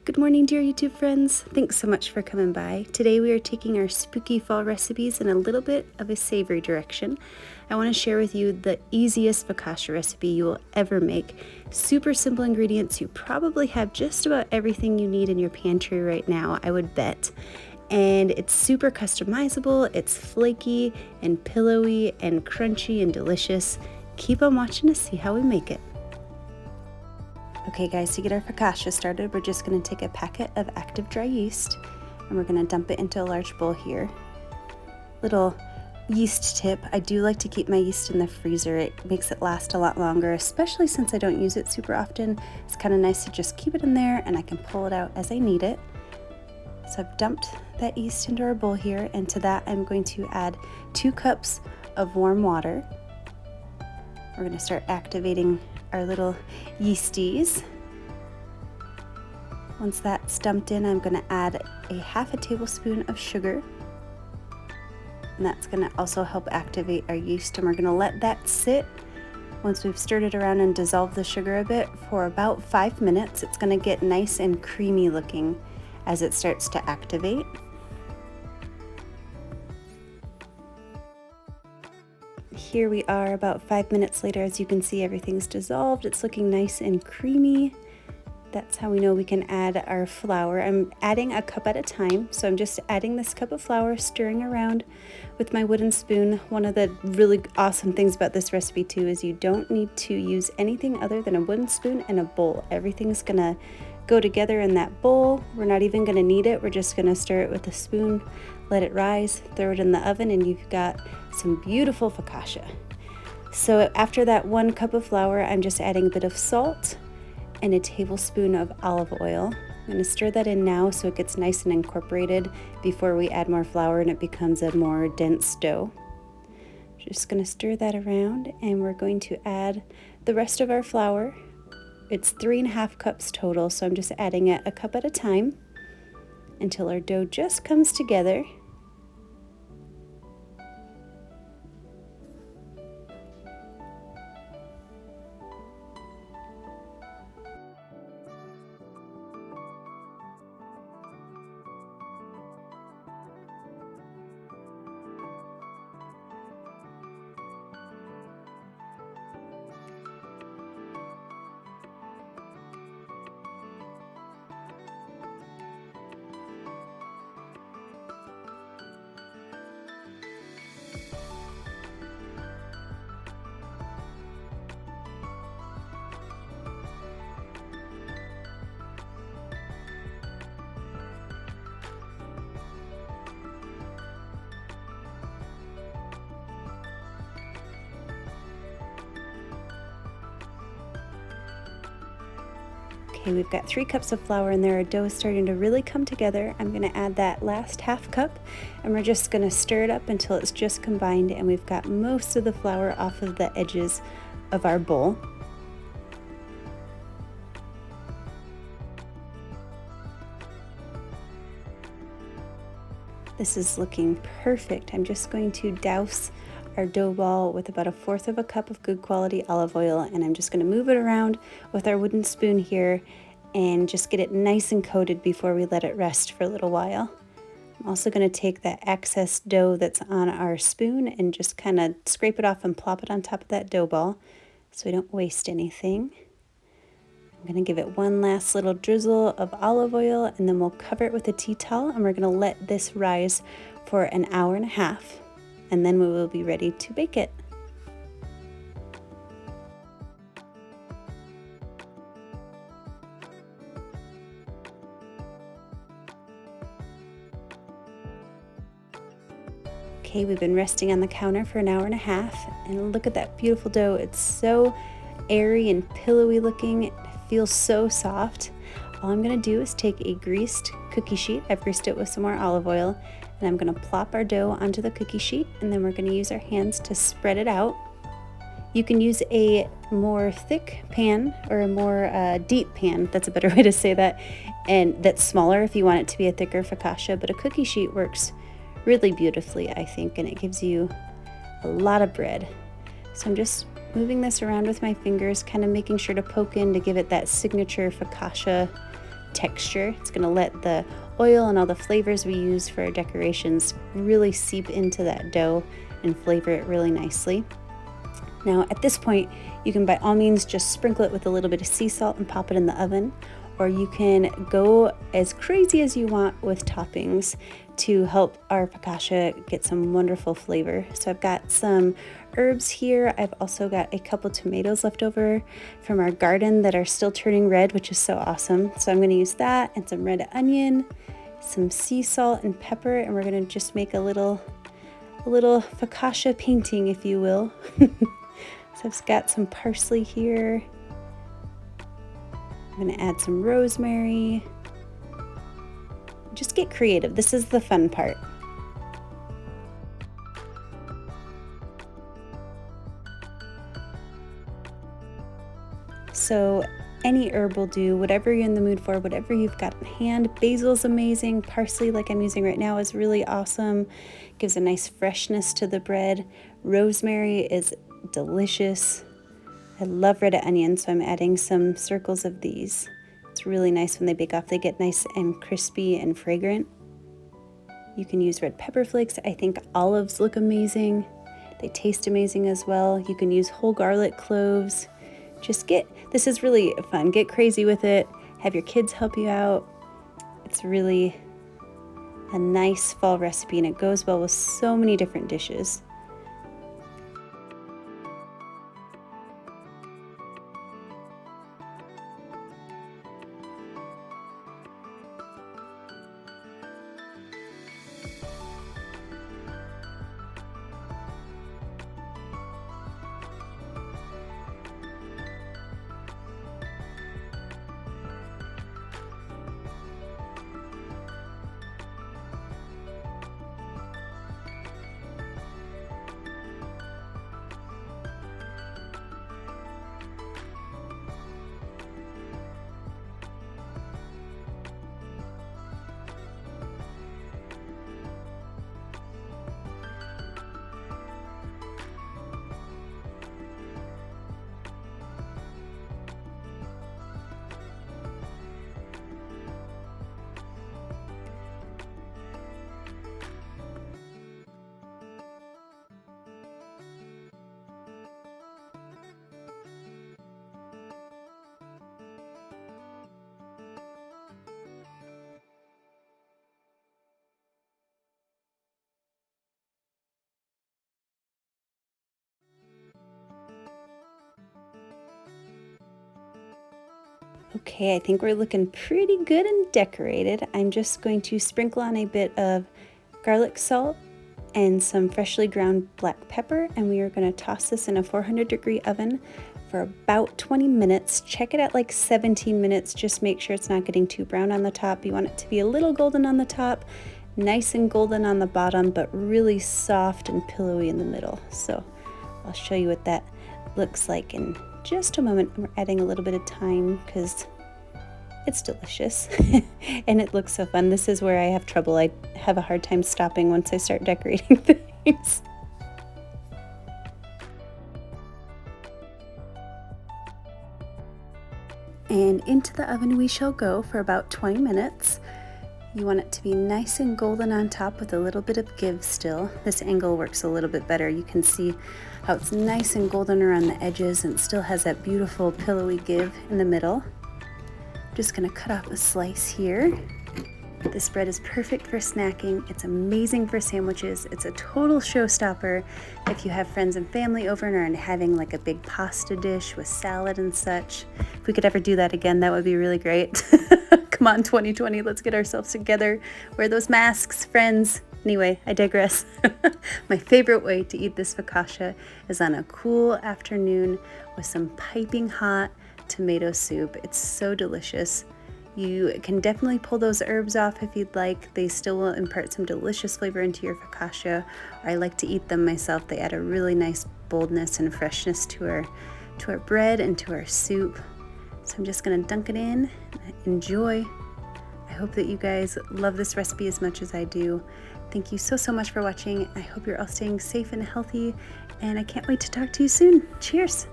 Good morning, dear YouTube friends. Thanks so much for coming by. Today we are taking our spooky fall recipes in a little bit of a savory direction. I want to share with you the easiest focaccia recipe you will ever make. Super simple ingredients. You probably have just about everything you need in your pantry right now, I would bet. And it's super customizable. It's flaky and pillowy and crunchy and delicious. Keep on watching to see how we make it. Okay guys, to get our focaccia started, we're just going to take a packet of active dry yeast and we're going to dump it into a large bowl here. Little yeast tip, I do like to keep my yeast in the freezer. It makes it last a lot longer, especially since I don't use it super often. It's kind of nice to just keep it in there and I can pull it out as I need it. So I've dumped that yeast into our bowl here, and to that I'm going to add 2 cups of warm water. We're going to start activating our little yeasties. Once that's dumped in, I'm going to add a half a tablespoon of sugar, and that's going to also help activate our yeast, and we're going to let that sit. Once we've stirred it around and dissolved the sugar a bit for about 5 minutes, it's going to get nice and creamy looking as it starts to activate. Here we are about 5 minutes later. As you can see, everything's dissolved. It's looking nice and creamy. That's how we know we can add our flour. I'm adding a cup at a time, so I'm just adding this cup of flour, stirring around with my wooden spoon. One of the really awesome things about this recipe too is you don't need to use anything other than a wooden spoon and a bowl. Everything's gonna go together in that bowl. We're not even gonna knead it. We're just gonna stir it with a spoon, let it rise, throw it in the oven, and you've got some beautiful focaccia. So after that 1 cup of flour, I'm just adding a bit of salt and a tablespoon of olive oil. I'm going to stir that in now so it gets nice and incorporated before we add more flour and it becomes a more dense dough. Just going to stir that around, and we're going to add the rest of our flour. It's 3.5 cups total, so I'm just adding it a cup at a time until our dough just comes together. Okay, we've got 3 cups of flour in there. Our dough is starting to really come together. I'm going to add that last half cup, and we're just going to stir it up until it's just combined and we've got most of the flour off of the edges of our bowl. This is looking perfect. I'm just going to douse our dough ball with about 1/4 cup of good quality olive oil, and I'm just going to move it around with our wooden spoon here and just get it nice and coated before we let it rest for a little while. I'm also going to take that excess dough that's on our spoon and just kind of scrape it off and plop it on top of that dough ball so we don't waste anything. I'm going to give it one last little drizzle of olive oil, and then we'll cover it with a tea towel, and we're going to let this rise for an hour and a half. And then we will be ready to bake it. Okay, we've been resting on the counter for an hour and a half, and look at that beautiful dough. It's so airy and pillowy looking. It feels so soft. All I'm going to do is take a greased cookie sheet. I've greased it with some more olive oil, and I'm going to plop our dough onto the cookie sheet, and then we're going to use our hands to spread it out. You can use a more thick pan or a more deep pan, that's a better way to say that, and that's smaller if you want it to be a thicker focaccia, but a cookie sheet works really beautifully, I think, and it gives you a lot of bread. So I'm just moving this around with my fingers, kind of making sure to poke in to give it that signature focaccia texture. It's going to let the oil and all the flavors we use for our decorations really seep into that dough and flavor it really nicely. Now at this point, you can by all means just sprinkle it with a little bit of sea salt and pop it in the oven, or you can go as crazy as you want with toppings to help our focaccia get some wonderful flavor. So I've got some herbs here. I've also got a couple tomatoes left over from our garden that are still turning red, which is so awesome. So I'm going to use that and some red onion, some sea salt and pepper, and we're going to just make a little focaccia painting, if you will. So I've got some parsley here. I'm going to add some rosemary. Just get creative. This is the fun part. So any herb will do, whatever you're in the mood for, whatever you've got in hand. Basil's amazing. Parsley, like I'm using right now, is really awesome. Gives a nice freshness to the bread. Rosemary is delicious. I love red onion, so I'm adding some circles of these. It's really nice when they bake off. They get nice and crispy and fragrant. You can use red pepper flakes. I think olives look amazing. They taste amazing as well. You can use whole garlic cloves. This is really fun. Get crazy with it. Have your kids help you out. It's really a nice fall recipe, and it goes well with so many different dishes. Okay, I think we're looking pretty good and decorated. I'm just going to sprinkle on a bit of garlic salt and some freshly ground black pepper, and we are going to toss this in a 400-degree oven for about 20 minutes. Check it at like 17 minutes. Just make sure it's not getting too brown on the top. You want it to be a little golden on the top, nice and golden on the bottom, but really soft and pillowy in the middle. So I'll show you what that looks like in just a moment. We're adding a little bit of thyme because it's delicious and it looks so fun. This is where I have trouble. I have a hard time stopping once I start decorating things. And into the oven we shall go for about 20 minutes. You want it to be nice and golden on top with a little bit of give still. This angle works a little bit better. You can see how it's nice and golden around the edges and still has that beautiful pillowy give in the middle. I'm just gonna cut off a slice here. This bread is perfect for snacking. It's amazing for sandwiches. It's a total showstopper if you have friends and family over and are having like a big pasta dish with salad and such. If we could ever do that again, that would be really great. Come on, 2020, let's get ourselves together. Wear those masks, friends. Anyway, I digress. My favorite way to eat this focaccia is on a cool afternoon with some piping hot tomato soup. It's so delicious. You can definitely pull those herbs off if you'd like. They still will impart some delicious flavor into your focaccia. I like to eat them myself. They add a really nice boldness and freshness to our bread and to our soup. So I'm just gonna dunk it in. Enjoy. I hope that you guys love this recipe as much as I do. Thank you so much for watching. I hope you're all staying safe and healthy, and I can't wait to talk to you soon. Cheers.